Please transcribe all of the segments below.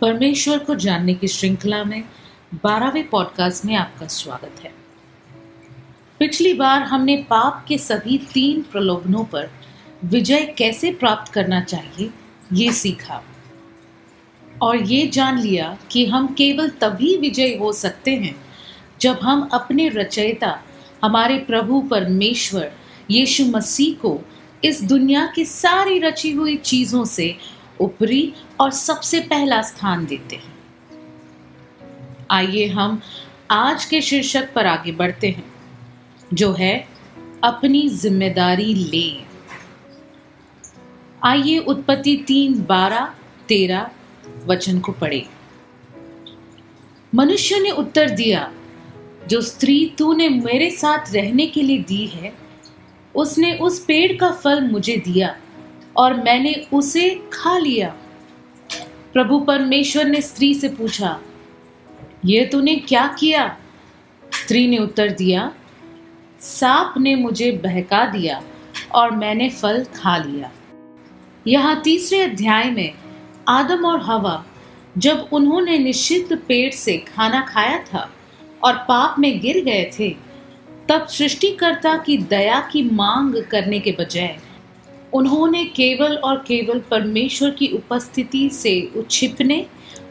परमेश्वर को जानने की श्रृंखला में 12वें पॉडकास्ट में आपका स्वागत है। पिछली बार हमने पाप के सभी 3 प्रलोभनों पर विजय कैसे प्राप्त करना चाहिए ये सीखा और ये जान लिया कि हम केवल तभी विजयी हो सकते हैं जब हम अपने रचयिता हमारे प्रभु परमेश्वर यीशु मसीह को इस दुनिया की सारी रची हुई चीज़ों से ऊपरी और सबसे पहला स्थान देते हैं। आइए हम आज के शीर्षक पर आगे बढ़ते हैं, जो है अपनी जिम्मेदारी लें। आइए उत्पत्ति 3:12-13 वचन को पढ़ें। मनुष्य ने उत्तर दिया, जो स्त्री तूने मेरे साथ रहने के लिए दी है, उसने उस पेड़ का फल मुझे दिया और मैंने उसे खा लिया। प्रभु परमेश्वर ने स्त्री से पूछा, ये तूने क्या किया? स्त्री ने उत्तर दिया, सांप ने मुझे बहका दिया और मैंने फल खा लिया। यहाँ 3 अध्याय में आदम और हवा जब उन्होंने निषिद्ध पेड़ से खाना खाया था और पाप में गिर गए थे, तब सृष्टिकर्ता की दया की मांग करने के बजाय उन्होंने केवल और केवल परमेश्वर की उपस्थिति से छिपने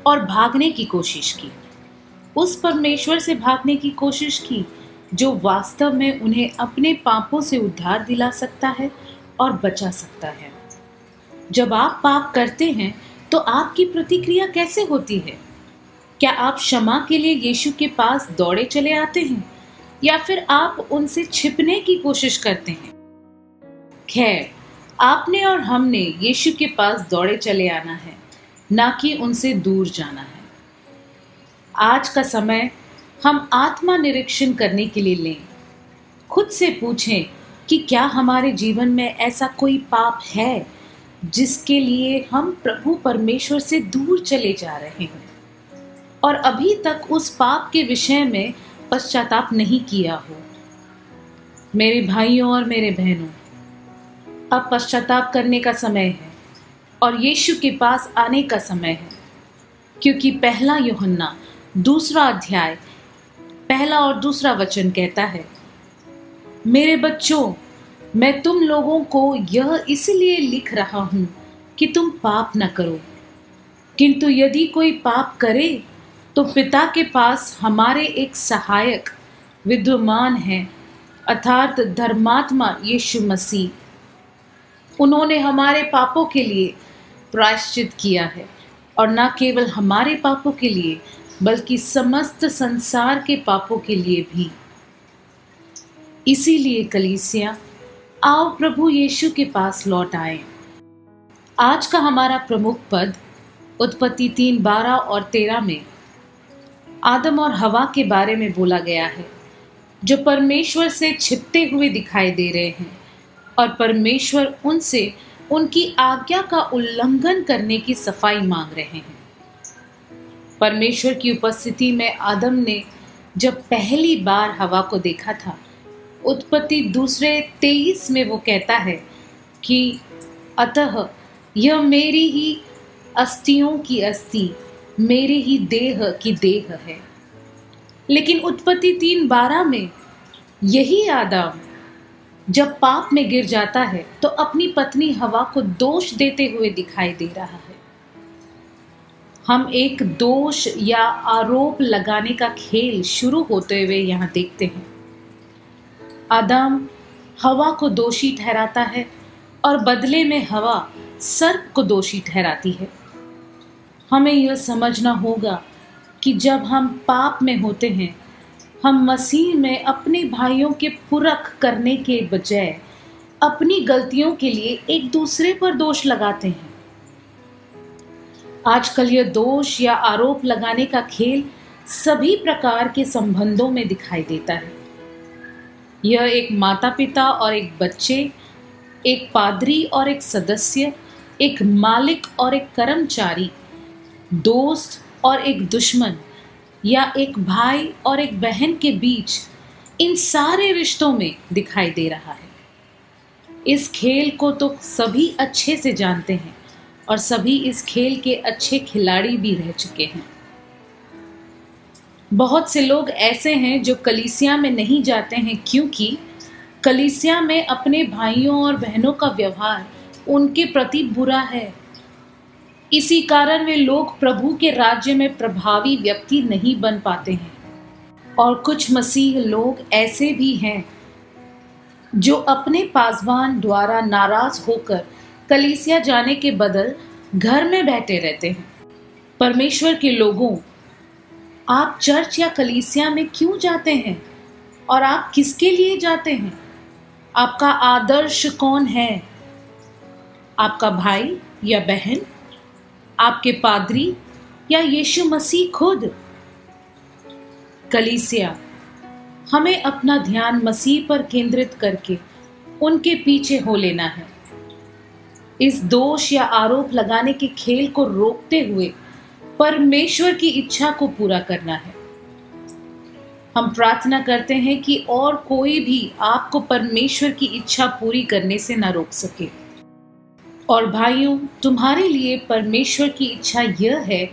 और भागने की कोशिश की। उस परमेश्वर से भागने की कोशिश की जो वास्तव में उन्हें अपने पापों से उद्धार दिला सकता है और बचा सकता है। जब आप पाप करते हैं तो आपकी प्रतिक्रिया कैसे होती है? क्या आप क्षमा के लिए यीशु के पास दौड़े चले आते हैं या फिर आप उनसे छिपने की कोशिश करते हैं? खैर, आपने और हमने यीशु के पास दौड़े चले आना है, ना कि उनसे दूर जाना है। आज का समय हम आत्मा निरीक्षण करने के लिए लें। खुद से पूछें कि क्या हमारे जीवन में ऐसा कोई पाप है जिसके लिए हम प्रभु परमेश्वर से दूर चले जा रहे हैं और अभी तक उस पाप के विषय में पश्चाताप नहीं किया हो। मेरे भाइयों और मेरे बहनों, अब पश्चाताप करने का समय है और यीशु के पास आने का समय है, क्योंकि 1 यूहन्ना 2 अध्याय 1 और 2 वचन कहता है, मेरे बच्चों, मैं तुम लोगों को यह इसलिए लिख रहा हूँ कि तुम पाप न करो, किंतु यदि कोई पाप करे तो पिता के पास हमारे एक सहायक विद्यमान है, अर्थात धर्मात्मा यीशु मसीह। उन्होंने हमारे पापों के लिए प्रायश्चित किया है और न केवल हमारे पापों के लिए बल्कि समस्त संसार के पापों के लिए भी। इसीलिए कलीसिया, आओ प्रभु यीशु के पास लौट आए। आज का हमारा प्रमुख पद उत्पत्ति 3:12 और 13 में आदम और हवा के बारे में बोला गया है, जो परमेश्वर से छिपते हुए दिखाई दे रहे हैं और परमेश्वर उनसे उनकी आज्ञा का उल्लंघन करने की सफाई मांग रहे हैं। परमेश्वर की उपस्थिति में आदम ने जब पहली बार हवा को देखा था, उत्पत्ति 2:23 में वो कहता है कि अतः यह मेरी ही अस्थियों की अस्थि, मेरी ही देह की देह है। लेकिन उत्पत्ति 3:12 में यही आदम जब पाप में गिर जाता है तो अपनी पत्नी हवा को दोष देते हुए दिखाई दे रहा है। हम एक दोष या आरोप लगाने का खेल शुरू होते हुए यहाँ देखते हैं। आदम हवा को दोषी ठहराता है और बदले में हवा सर्प को दोषी ठहराती है। हमें यह समझना होगा कि जब हम पाप में होते हैं, हम मसीह में अपने भाइयों के पूरक करने के बजाय अपनी गलतियों के लिए एक दूसरे पर दोष लगाते हैं। आजकल यह दोष या आरोप लगाने का खेल सभी प्रकार के संबंधों में दिखाई देता है। यह एक माता पिता और एक बच्चे, एक पादरी और एक सदस्य, एक मालिक और एक कर्मचारी, दोस्त और एक दुश्मन या एक भाई और एक बहन के बीच, इन सारे रिश्तों में दिखाई दे रहा है। इस खेल को तो सभी अच्छे से जानते हैं और सभी इस खेल के अच्छे खिलाड़ी भी रह चुके हैं। बहुत से लोग ऐसे हैं जो कलीसिया में नहीं जाते हैं क्योंकि कलीसिया में अपने भाइयों और बहनों का व्यवहार उनके प्रति बुरा है। इसी कारण वे लोग प्रभु के राज्य में प्रभावी व्यक्ति नहीं बन पाते हैं। और कुछ मसीह लोग ऐसे भी हैं जो अपने पासवान द्वारा नाराज होकर कलीसिया जाने के बदल घर में बैठे रहते हैं। परमेश्वर के लोगों, आप चर्च या कलीसिया में क्यों जाते हैं और आप किसके लिए जाते हैं? आपका आदर्श कौन है? आपका भाई या बहन, आपके पादरी या यीशु मसीह खुद? कलीसिया, हमें अपना ध्यान मसीह पर केंद्रित करके उनके पीछे हो लेना है। इस दोष या आरोप लगाने के खेल को रोकते हुए परमेश्वर की इच्छा को पूरा करना है। हम प्रार्थना करते हैं कि और कोई भी आपको परमेश्वर की इच्छा पूरी करने से न रोक सके। और भाइयों, तुम्हारे लिए परमेश्वर की इच्छा यह है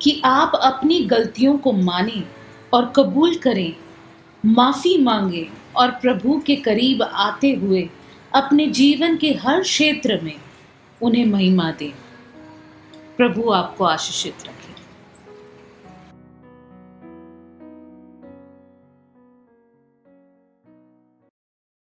कि आप अपनी गलतियों को मानें और कबूल करें, माफी मांगे और प्रभु के करीब आते हुए अपने जीवन के हर क्षेत्र में उन्हें महिमा दें। प्रभु आपको आशीषित रखे।